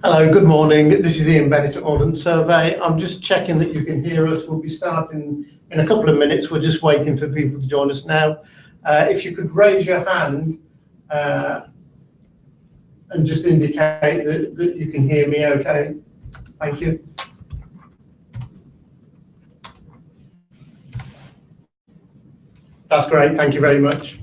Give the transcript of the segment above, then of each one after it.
Hello, good morning. This is Ian Bennett at Ordnance Survey. I'm just checking that you can hear us. We'll be starting in a couple of minutes. We're just waiting for people to join us now. If you could raise your hand and just indicate that you can hear me okay. Thank you. That's great. Thank you very much.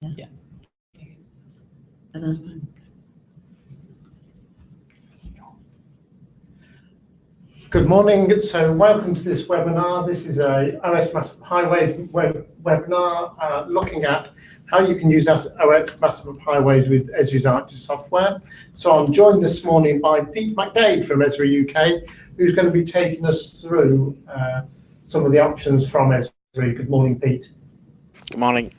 Yeah. And that's fine. Good morning. So welcome to this webinar. This is a OS MasterMap Highways webinar looking at how you can use OS MasterMap Highways with ESRI's ArcGIS software. So I'm joined this morning by Pete McDade from ESRI UK, who's going to be taking us through some of the options from ESRI. Good morning, Pete. Good morning.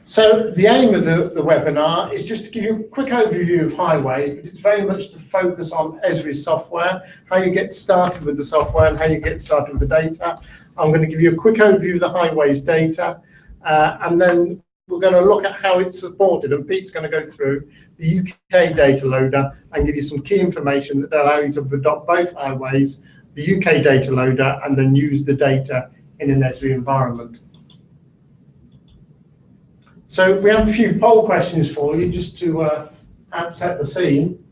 So the aim of the webinar is just to give you a quick overview of highways, but it's very much to focus on ESRI's software, how you get started with the software and how you get started with the data. I'm going to give you a quick overview of the highways data, and then we're going to look at how it's supported, and Pete's going to go through the UK data loader and give you some key information that will allow you to adopt both highways, the UK data loader, and then use the data in an ESRI environment. So we have a few poll questions for you just to set the scene.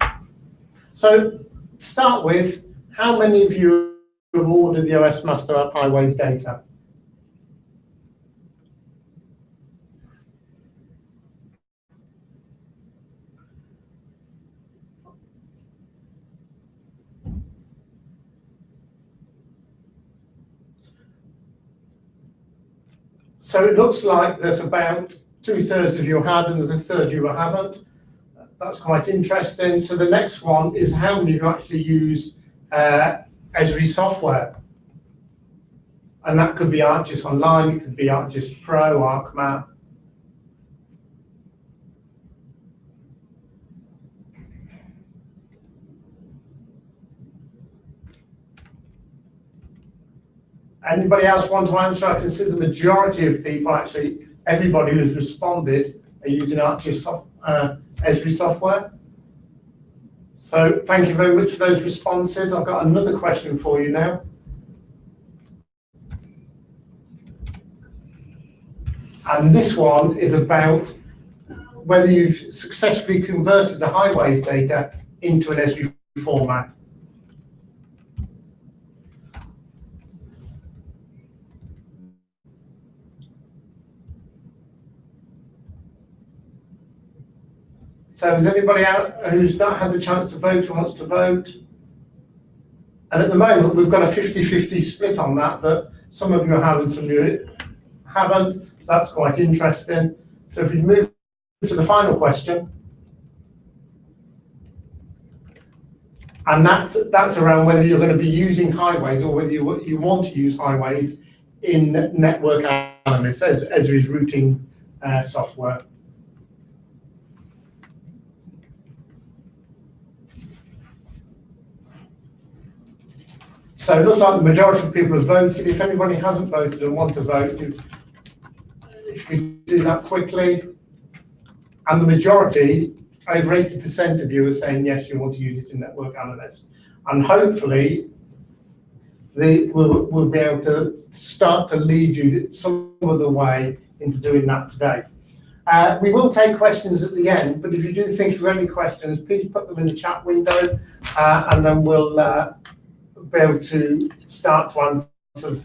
So to start with, how many of you have ordered the OS MasterMap Highways data? So it looks like that about 2/3 of you had and the third you haven't. That's quite interesting. So the next one is how many of you actually use ESRI software? And that could be ArcGIS Online, it could be ArcGIS Pro, ArcMap. Anybody else want to answer? I can see the majority of people, actually everybody who's responded, are using ESRI software. So thank you very much for those responses. I've got another question for you now. And this one is about whether you've successfully converted the highways data into an ESRI format. So is anybody out who's not had the chance to vote who wants to vote? And at the moment, we've got a 50-50 split on that some of you have and some of you haven't, so that's quite interesting. So if we move to the final question, and that's around whether you're going to be using highways or whether you want to use highways in network analysis as ESRI's routing software. So it looks like the majority of people have voted. If anybody hasn't voted and want to vote, if you could do that quickly. And the majority, over 80% of you are saying yes, you want to use it in network analysis. And hopefully, we'll be able to start to lead you some of the way into doing that today. We will take questions at the end, but if you do think of any questions, please put them in the chat window, and then we'll be able to start to answer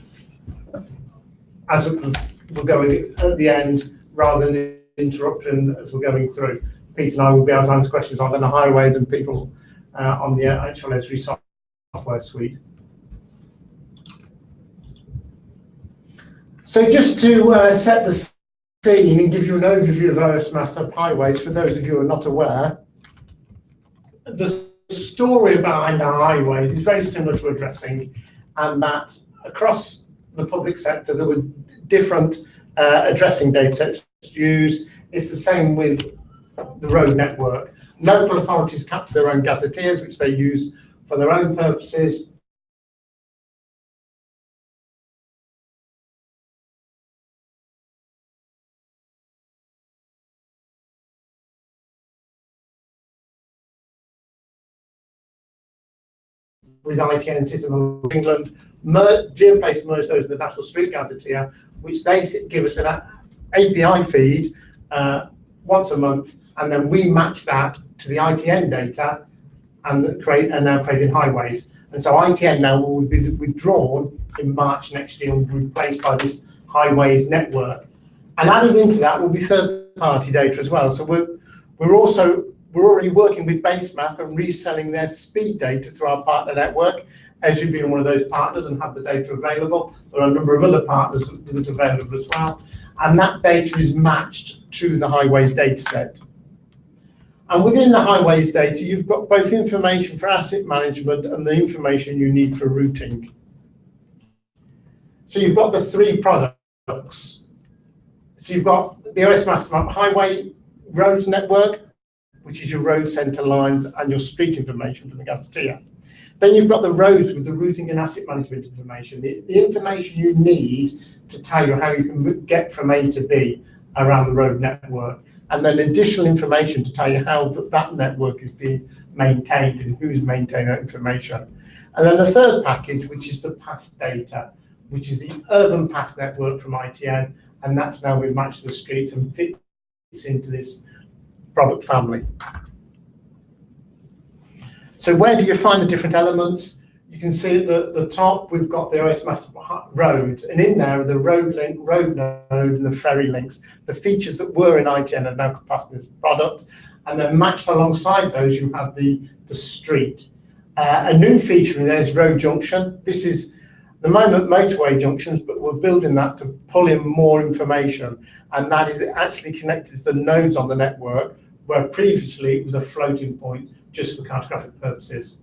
as we're going at the end, rather than interrupting as we're going through. Pete and I will be able to answer questions on the highways and people on the actual ESRI software suite. So just to set the scene and give you an overview of OS MasterMap Highways, for those of you who are not aware, the story behind our highways is very similar to addressing, and that across the public sector there were different addressing data sets to use. It's the same with the road network. Local authorities capture their own gazetteers, which they use for their own purposes. With ITN City of England, GeoPlace merged those with the National Street Gazetteer, which they give us an API feed once a month, and then we match that to the ITN data and now creating highways. And so ITN now will be withdrawn in March next year and be replaced by this highways network. And added into that will be third-party data as well. So we're already working with Basemap and reselling their speed data through our partner network, as you've been one of those partners and have the data available. There are a number of other partners that are available as well. And that data is matched to the highways data set. And within the highways data, you've got both information for asset management and the information you need for routing. So you've got the three products. So you've got the OS MasterMap Highway Roads Network, which is your road centre lines and your street information from the gazetteer. Then you've got the roads with the routing and asset management information, the information you need to tell you how you can get from A to B around the road network, and then additional information to tell you how that network is being maintained and who's maintaining that information. And then the third package, which is the path data, which is the urban path network from ITN, and that's now been matched to the streets and fits into this product family. So where do you find the different elements? You can see at the top we've got the OS MasterMap roads, and in there are the road node, and the ferry links. The features that were in ITN are now compassed in this product, and then matched alongside those you have the street. A new feature in there is road junction. This is the moment motorway junctions, but we're building that to pull in more information, and that is actually connected to the nodes on the network, where previously it was a floating point just for cartographic purposes.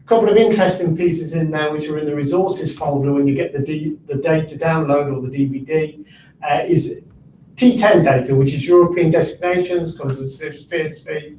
A couple of interesting pieces in there which are in the resources folder when you get the data download or the DVD is T10 data, which is European designations, comes as a CSV,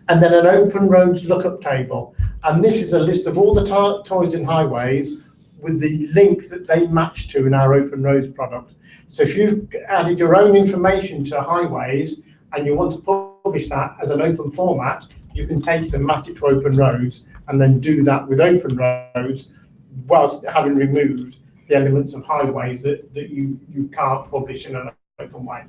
and then an open roads lookup table. And this is a list of all the toys and highways with the link that they match to in our Open Roads product. So if you've added your own information to Highways and you want to publish that as an open format, you can take it and match it to Open Roads and then do that with Open Roads whilst having removed the elements of Highways that you can't publish in an open way.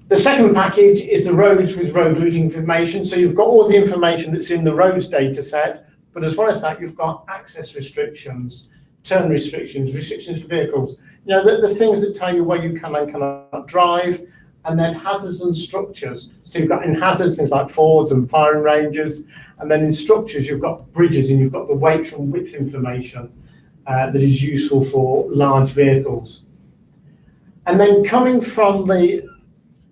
The second package is the roads with road routing information. So you've got all the information that's in the roads data set, but as well as that, you've got access restrictions, turn restrictions, restrictions for vehicles, you know, the things that tell you where you can and cannot drive, and then hazards and structures. So you've got in hazards things like fords and firing ranges, and then in structures you've got bridges and you've got the weight and width information that is useful for large vehicles. And then coming from the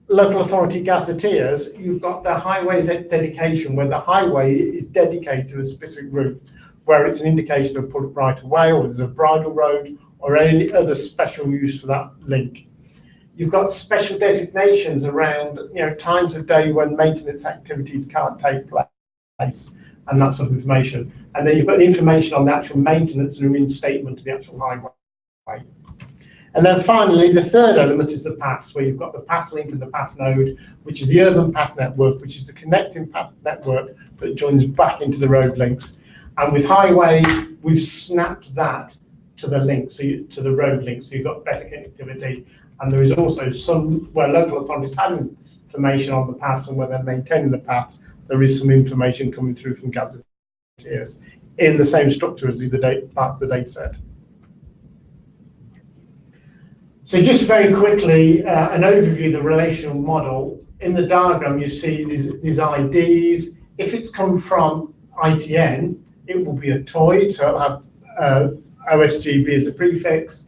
local authority gazetteers, you've got the highways dedication, where the highway is dedicated to a specific route, where it's an indication of public right of way, or there's a bridle road, or any other special use for that link. You've got special designations around, you know, times of day when maintenance activities can't take place, and that sort of information. And then you've got the information on the actual maintenance and reinstatement of the actual highway. And then finally, the third element is the paths, where you've got the path link and the path node, which is the urban path network, which is the connecting path network that joins back into the road links. And with Highways, we've snapped that to the link, to the road link, so you've got better connectivity. And there is also some where local authorities have information on the paths and where they're maintaining the path, there is some information coming through from gazetteers in the same structure as the parts of the data set. So just very quickly, an overview of the relational model. In the diagram, you see these IDs. If it's come from ITN, it will be a TOID, so it'll have OSGB as a prefix,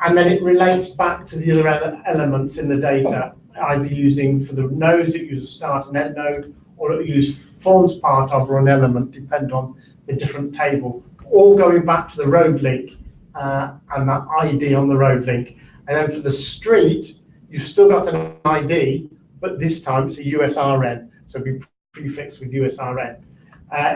and then it relates back to the other elements in the data, either using for the nodes, it uses start and end node, or it uses forms part of or an element, depending on the different table, all going back to the road link and that ID on the road link. And then for the street, you've still got an ID, but this time it's a USRN, so it'll be prefixed with USRN.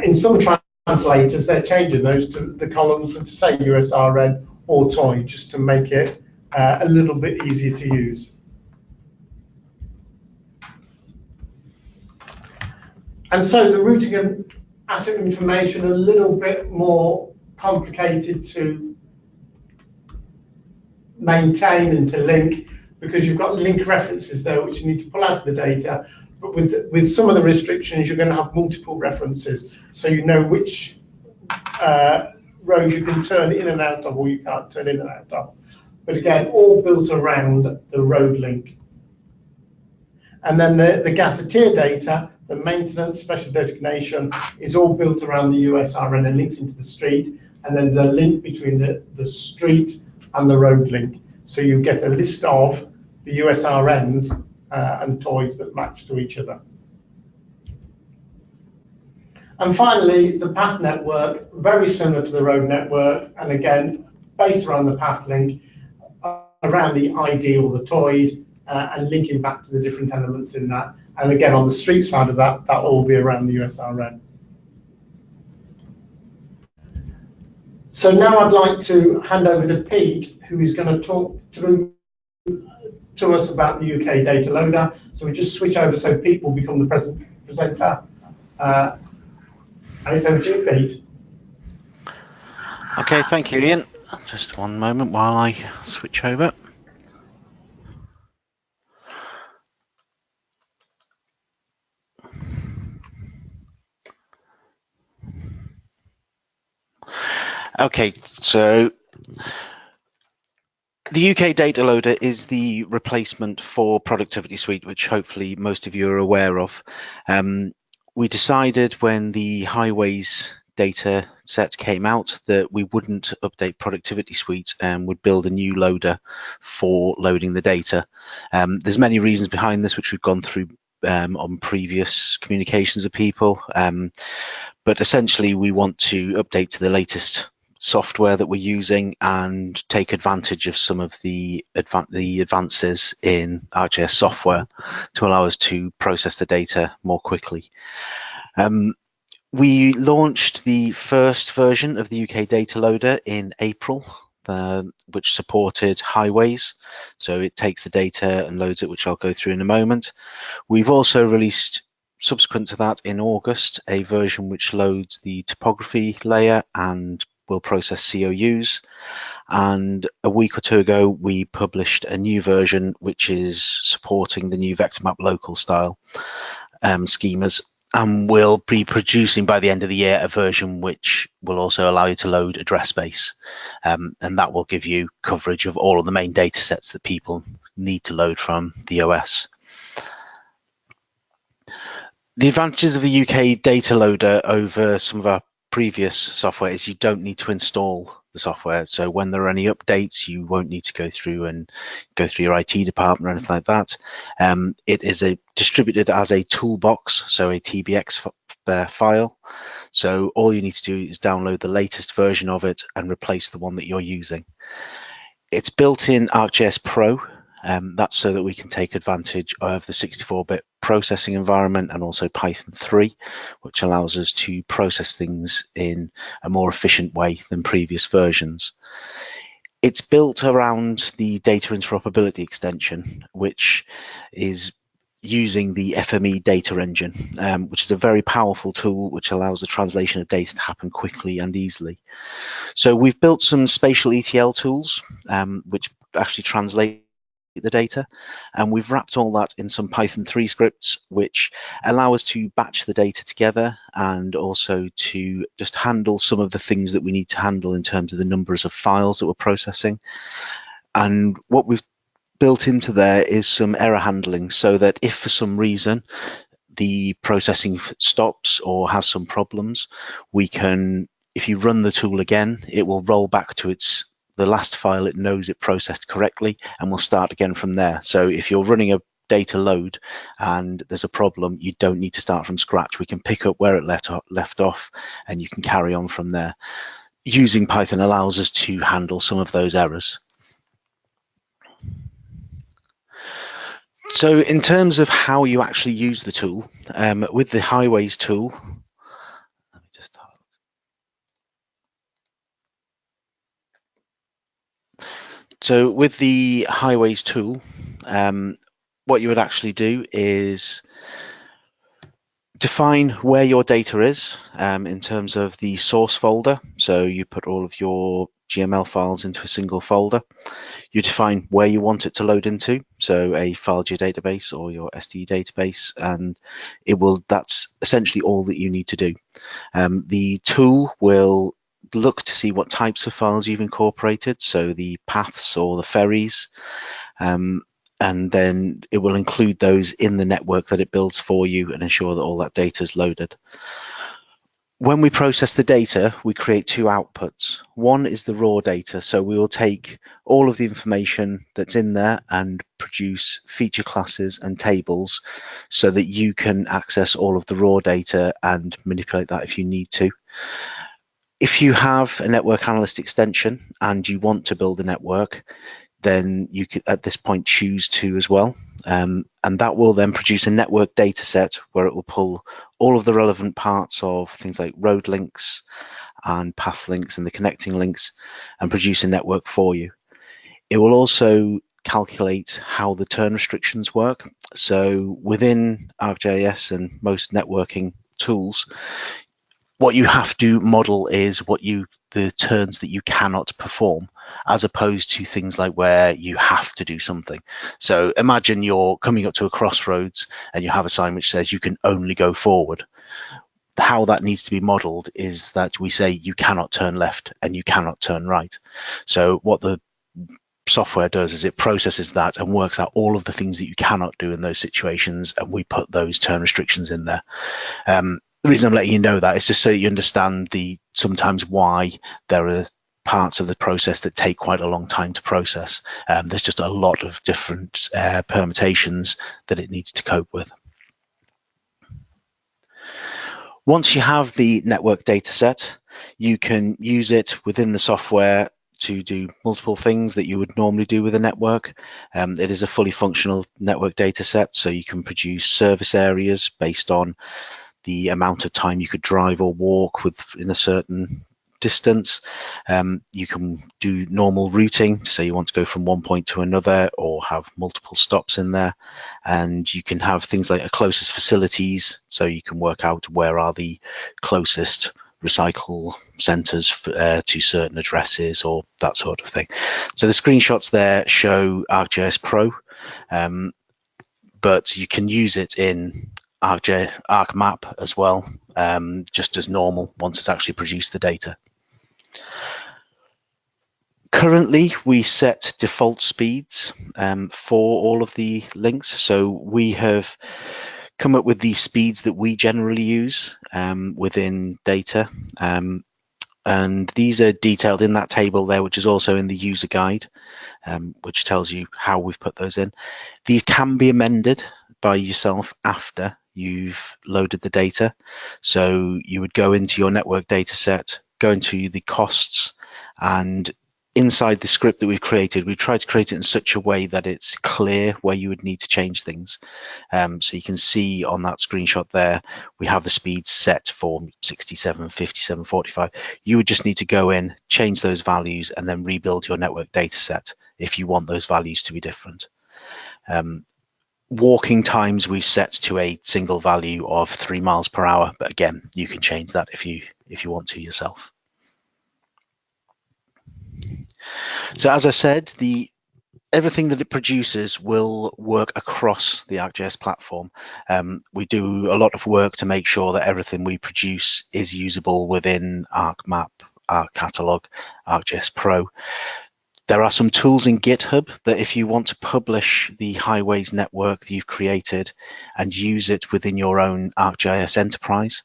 In some translators, they're changing those to the columns and to say USRN or TOI, just to make it a little bit easier to use. And so the routing and asset information a little bit more complicated to maintain and to link, because you've got link references there which you need to pull out of the data. But with some of the restrictions, you're going to have multiple references, so you know which road you can turn in and out of, or you can't turn in and out of. But again, all built around the road link. And then the gazetteer data, the maintenance, special designation, is all built around the USRN and links into the street. And then there's a link between the street and the road link. So you get a list of the USRNs and TOIDs that match to each other. And finally, the path network, very similar to the road network, and again, based around the path link, around the ID or the TOID, and linking back to the different elements in that. And again, on the street side of that, that will all be around the USRN. So now I'd like to hand over to Pete, who is going to talk through to us about the UK data loader. So we just switch over so Pete will become the presenter. And it's over to you, Pete. Okay, thank you, Ian. Just one moment while I switch over. Okay, so the UK data loader is the replacement for Productivity Suite, which hopefully most of you are aware of. We decided when the Highways data set came out that we wouldn't update Productivity Suite and would build a new loader for loading the data. There's many reasons behind this, which we've gone through on previous communications with people, but essentially we want to update to the latest software that we're using and take advantage of some of the advances in ArcGIS software to allow us to process the data more quickly. We launched the first version of the UK data loader in April, which supported highways. So it takes the data and loads it, which I'll go through in a moment. We've also released, subsequent to that in August, a version which loads the topography layer and will process COUs. And a week or two ago, we published a new version which is supporting the new VectorMap local style schemas. And we'll be producing by the end of the year a version which will also allow you to load address space. And that will give you coverage of all of the main data sets that people need to load from the OS. The advantages of the UK data loader over some of our previous software is you don't need to install the software. So when there are any updates, you won't need to go through your IT department or anything like that. It is distributed as a toolbox, so a TBX file. So all you need to do is download the latest version of it and replace the one that you're using. It's built in ArcGIS Pro. That's so that we can take advantage of the 64-bit processing environment and also Python 3, which allows us to process things in a more efficient way than previous versions. It's built around the data interoperability extension, which is using the FME data engine, which is a very powerful tool which allows the translation of data to happen quickly and easily. So we've built some spatial ETL tools, which actually translate the data, and we've wrapped all that in some Python 3 scripts which allow us to batch the data together and also to just handle some of the things that we need to handle in terms of the numbers of files that we're processing. And what we've built into there is some error handling, so that if for some reason the processing stops or has some problems, we can, if you run the tool again, it will roll back to the last file it knows it processed correctly, and we'll start again from there. So if you're running a data load and there's a problem, you don't need to start from scratch. We can pick up where it left off and you can carry on from there. Using Python allows us to handle some of those errors. So in terms of how you actually use the tool, with the Highways tool, let me just talk. So with the Highways tool, what you would actually do is define where your data is in terms of the source folder. So you put all of your GML files into a single folder. You define where you want it to load into, so a file geodatabase or your SD database, and that's essentially all that you need to do. The tool will look to see what types of files you've incorporated, so the paths or the ferries, and then it will include those in the network that it builds for you and ensure that all that data is loaded. When we process the data, we create two outputs. One is the raw data, so we will take all of the information that's in there and produce feature classes and tables so that you can access all of the raw data and manipulate that if you need to. If you have a network analyst extension and you want to build a network, then you could at this point choose to as well. And that will then produce a network data set where it will pull all of the relevant parts of things like road links and path links and the connecting links and produce a network for you. It will also calculate how the turn restrictions work. So within ArcGIS and most networking tools, what you have to model is the turns that you cannot perform, as opposed to things like where you have to do something. So imagine you're coming up to a crossroads and you have a sign which says you can only go forward. How that needs to be modeled is that we say you cannot turn left and you cannot turn right. So what the software does is it processes that and works out all of the things that you cannot do in those situations, and we put those turn restrictions in there. The reason I'm letting you know that is just so you understand sometimes why there are parts of the process that take quite a long time to process. There's just a lot of different permutations that it needs to cope with. Once you have the network data set, you can use it within the software to do multiple things that you would normally do with a network. It is a fully functional network data set, so you can produce service areas based on the amount of time you could drive or walk within a certain distance. You can do normal routing, say you want to go from one point to another or have multiple stops in there, and you can have things like closest facilities, so you can work out where are the closest recycle centres to certain addresses or that sort of thing. So the screenshots there show ArcGIS Pro, but you can use it in ArcMap as well, just as normal once it's actually produced the data. Currently, we set default speeds for all of the links. So we have come up with the speeds that we generally use within data. And these are detailed in that table there, which is also in the user guide, which tells you how we've put those in. These can be amended by yourself after you've loaded the data. So you would go into your network data set, go into the costs, and inside the script that we've created, we've tried to create it in such a way that it's clear where you would need to change things. So you can see on that screenshot there, we have the speeds set for 67, 57, 45. You would just need to go in, change those values, and then rebuild your network data set if you want those values to be different. Walking times we've set to a single value of 3 miles per hour, but again, you can change that if you want to yourself. So as I said, everything that it produces will work across the ArcGIS platform. We do a lot of work to make sure that everything we produce is usable within ArcMap, ArcCatalog, ArcGIS Pro. There are some tools in GitHub that if you want to publish the highways network that you've created and use it within your own ArcGIS enterprise,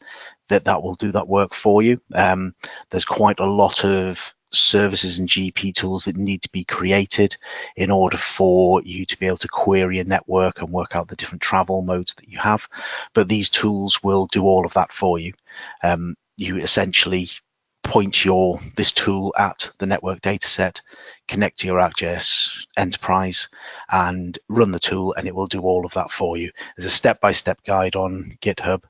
that will do that work for you. There's quite a lot of services and GP tools that need to be created in order for you to be able to query a network and work out the different travel modes that you have. But these tools will do all of that for you. You essentially point this tool at the network data set, connect to your ArcGIS enterprise and run the tool, and it will do all of that for you. There's a step-by-step guide on GitHub,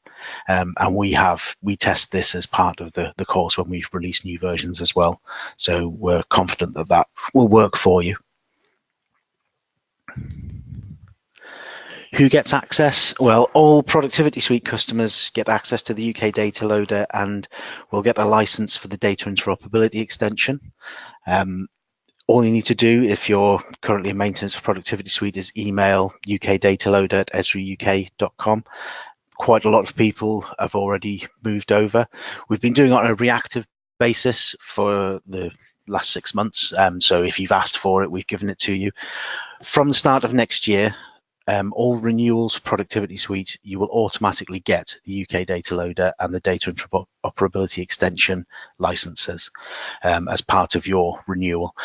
and we test this as part of the course when we release new versions as well. So we're confident that that will work for you. Who gets access? Well, all Productivity Suite customers get access to the UK data loader and will get a license for the data interoperability extension. All you need to do if you're currently in maintenance for Productivity Suite is email ukdataloader@esriuk.com. Quite a lot of people have already moved over. We've been doing it on a reactive basis for the last 6 months. So if you've asked for it, we've given it to you. From the start of next year, all renewals for Productivity Suite, you will automatically get the UK data loader and the data interoperability extension licenses as part of your renewal.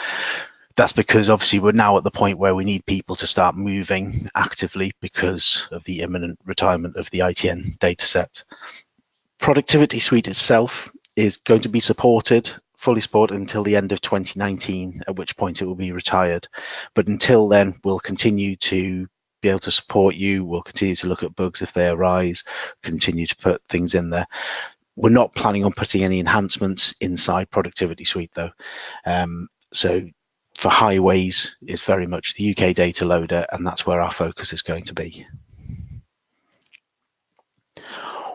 That's because obviously we're now at the point where we need people to start moving actively because of the imminent retirement of the ITN dataset. Productivity Suite itself is going to be fully supported until the end of 2019, at which point it will be retired. But until then, we'll continue to be able to support you. We'll continue to look at bugs if they arise, continue to put things in there. We're not planning on putting any enhancements inside Productivity Suite though. So for highways, it's very much the UK data loader, and that's where our focus is going to be.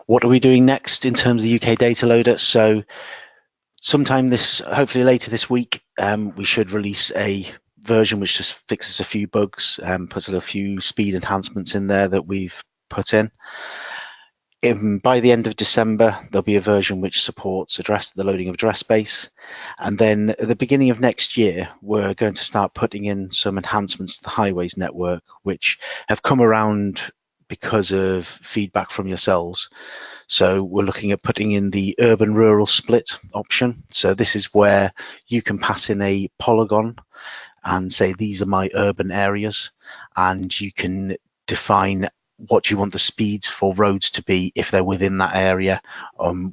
What are we doing next in terms of the UK data loader? So sometime hopefully later this week, we should release a version which just fixes a few bugs, puts a few speed enhancements in there that we've put in. By the end of December, there'll be a version which supports the loading of address space. And then at the beginning of next year, we're going to start putting in some enhancements to the highways network, which have come around because of feedback from yourselves. So we're looking at putting in the urban-rural split option. So this is where you can pass in a polygon and say, these are my urban areas, and you can define what you want the speeds for roads to be if they're within that area,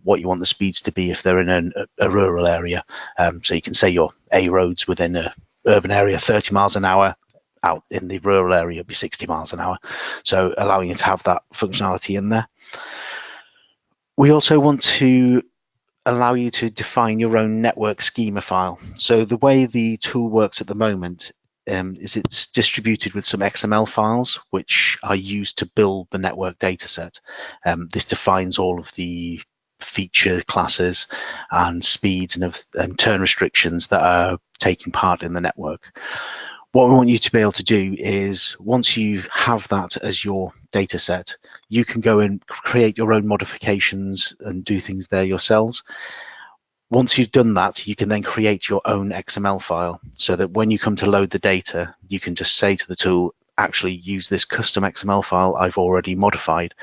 what you want the speeds to be if they're in a rural area. So you can say your A roads within an urban area 30 miles an hour, out in the rural area it'd be 60 miles an hour. So allowing you to have that functionality in there. We also want to allow you to define your own network schema file. So the way the tool works at the moment is it's distributed with some XML files which are used to build the network dataset. This defines all of the feature classes and speeds and turn restrictions that are taking part in the network. What we want you to be able to do is, once you have that as your data set, you can go and create your own modifications and do things there yourselves. Once you've done that, you can then create your own XML file so that when you come to load the data, you can just say to the tool, actually use this custom XML file I've already modified,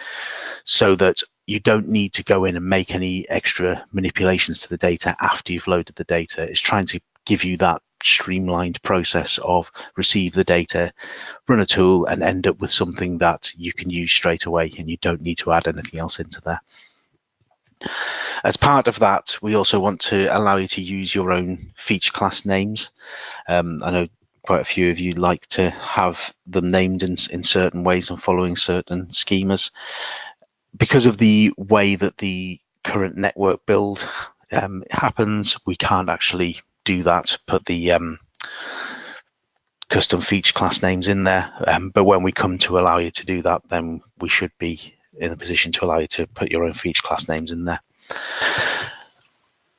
so that you don't need to go in and make any extra manipulations to the data after you've loaded the data. It's trying to give you that streamlined process of receive the data, run a tool, and end up with something that you can use straight away, and you don't need to add anything else into there. As part of that, we also want to allow you to use your own feature class names. I know quite a few of you like to have them named in certain ways and following certain schemas. Because of the way that the current network build happens, we can't actually do that, put the custom feature class names in there. But when we come to allow you to do that, then we should be in a position to allow you to put your own feature class names in there.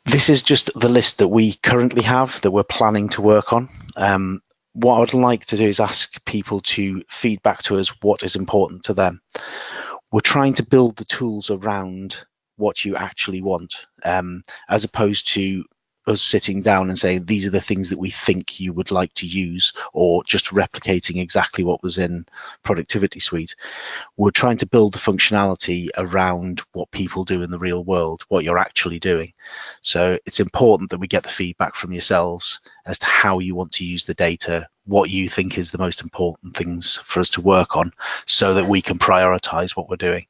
This is just the list that we currently have that we're planning to work on. What I would like to do is ask people to feed back to us what is important to them. We're trying to build the tools around what you actually want, as opposed to us sitting down and saying, these are the things that we think you would like to use, or just replicating exactly what was in Productivity Suite. We're trying to build the functionality around what people do in the real world, what you're actually doing. So it's important that we get the feedback from yourselves as to how you want to use the data, what you think is the most important things for us to work on, so that we can prioritize what we're doing.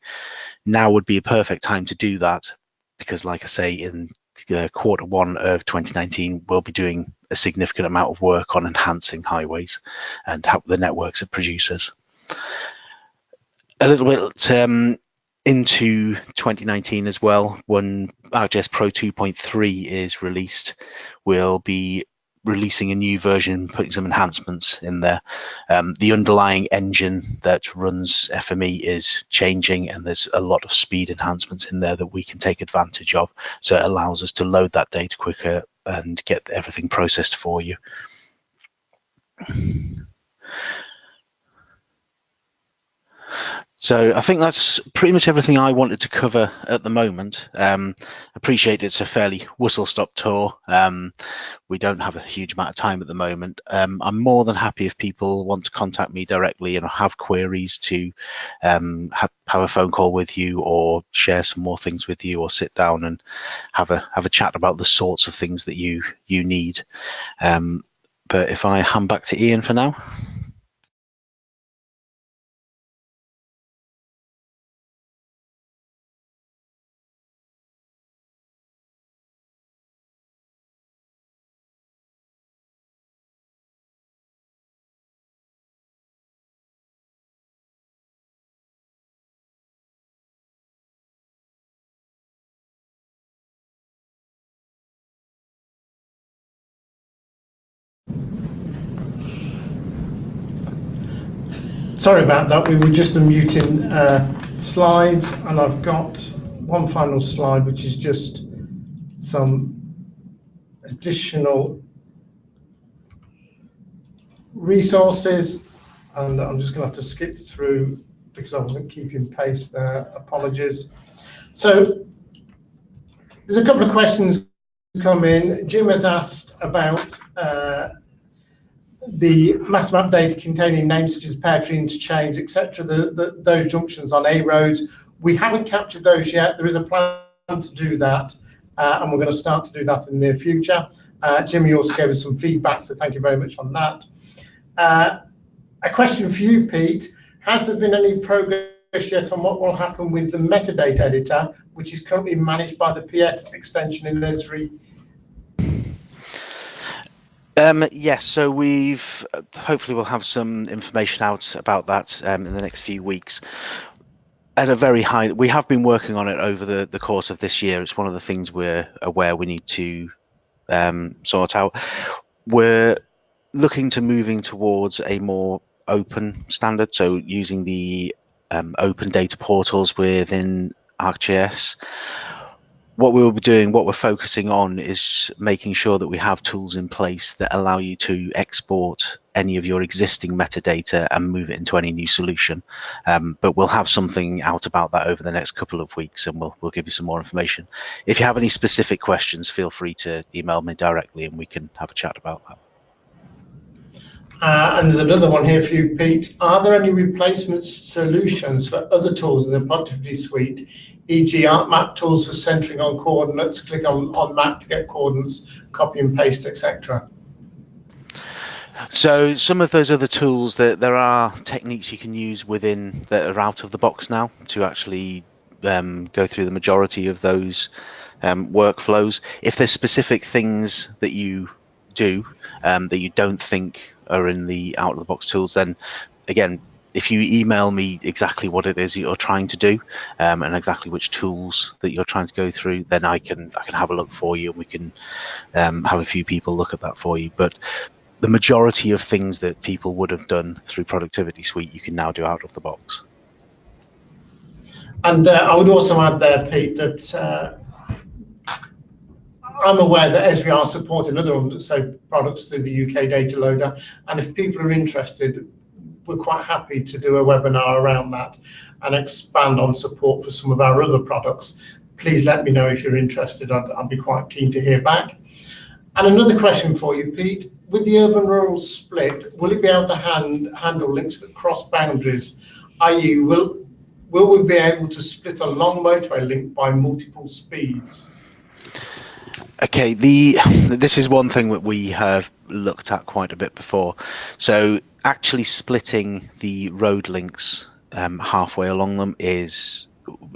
Now would be a perfect time to do that, because like I say, in Q1 of 2019, we'll be doing a significant amount of work on enhancing highways and how the networks it produces. A little bit into 2019 as well, when ArcGIS Pro 2.3 is released, we'll be releasing a new version, putting some enhancements in there. The underlying engine that runs FME is changing, and there's a lot of speed enhancements in there that we can take advantage of. So it allows us to load that data quicker and get everything processed for you. So I think that's pretty much everything I wanted to cover at the moment. Appreciate it's a fairly whistle-stop tour. We don't have a huge amount of time at the moment. I'm more than happy if people want to contact me directly and have queries to have a phone call with you, or share some more things with you, or sit down and have a chat about the sorts of things that you need. But if I hand back to Ian for now. Sorry about that, we were just unmuting slides, and I've got one final slide, which is just some additional resources, and I'm just going to have to skip through because I wasn't keeping pace there. Apologies. So there's a couple of questions come in. Jim has asked about the MasterMap data containing names such as pear tree interchange, etc. Those junctions on A roads. We haven't captured those yet. There is a plan to do that, and we're going to start to do that in the near future. Jim, you also gave us some feedback, so thank you very much on that. A question for you, Pete. Has there been any progress yet on what will happen with the metadata editor, which is currently managed by the PS extension in ESRI? Yes, so hopefully we'll have some information out about that in the next few weeks. at a very high, we have been working on it over the course of this year. It's one of the things we're aware we need to sort out. We're looking to moving towards a more open standard, so using the open data portals within ArcGIS. What we'll be doing, what we're focusing on, is making sure that we have tools in place that allow you to export any of your existing metadata and move it into any new solution. But we'll have something out about that over the next couple of weeks, and we'll give you some more information. If you have any specific questions, feel free to email me directly and we can have a chat about that. And there's another one here for you, Pete. Are there any replacement solutions for other tools in the productivity suite, e.g. ArcMap tools for centering on coordinates, click on map to get coordinates, copy and paste, etc.? So some of those other tools, there are techniques you can use within that are out of the box now to actually go through the majority of those workflows. If there's specific things that you do that you don't think are in the out of the box tools, then again, if you email me exactly what it is you're trying to do and exactly which tools that you're trying to go through, then I can have a look for you, and we can have a few people look at that for you. But the majority of things that people would have done through Productivity Suite, you can now do out of the box. And I would also add there, Pete, that I'm aware that ESRI are supporting other products through the UK data loader, and if people are interested, we're quite happy to do a webinar around that and expand on support for some of our other products. Please let me know if you're interested. I'd be quite keen to hear back. And another question for you, Pete. With the urban-rural split, will it be able to handle links that cross boundaries, i.e. will we be able to split a long motorway link by multiple speeds? Okay, this is one thing that we have looked at quite a bit before. So actually splitting the road links halfway along them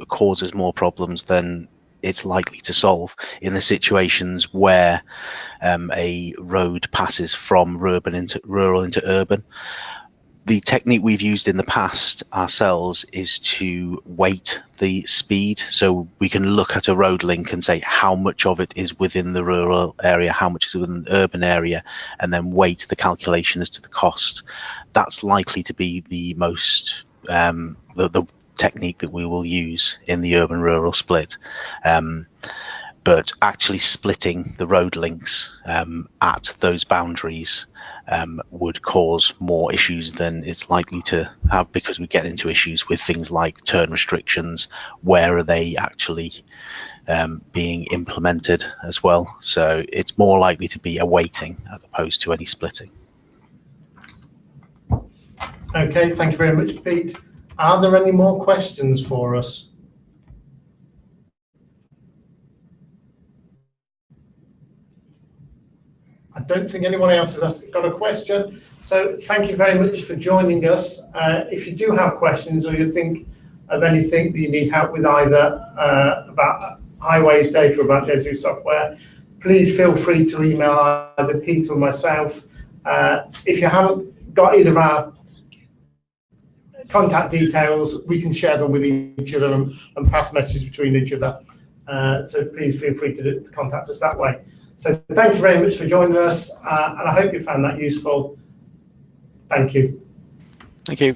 causes more problems than it's likely to solve in the situations where a road passes from rural into urban. The technique we've used in the past ourselves is to weight the speed, so we can look at a road link and say how much of it is within the rural area, how much is within the urban area, and then weight the calculation as to the cost. That's likely to be the most the technique that we will use in the urban-rural split. But actually splitting the road links at those boundaries would cause more issues than it's likely to have, because we get into issues with things like turn restrictions. Where are they actually being implemented as well? So it's more likely to be a weighting as opposed to any splitting. Okay, thank you very much, Pete. Are there any more questions for us? I don't think anyone else has got a question. So thank you very much for joining us. If you do have questions, or you think of anything that you need help with, either about highways data or about ESRI software, please feel free to email either Pete or myself. If you haven't got either of our contact details, we can share them with each other and pass messages between each other. So please feel free to contact us that way. So thank you very much for joining us, and I hope you found that useful. Thank you. Thank you.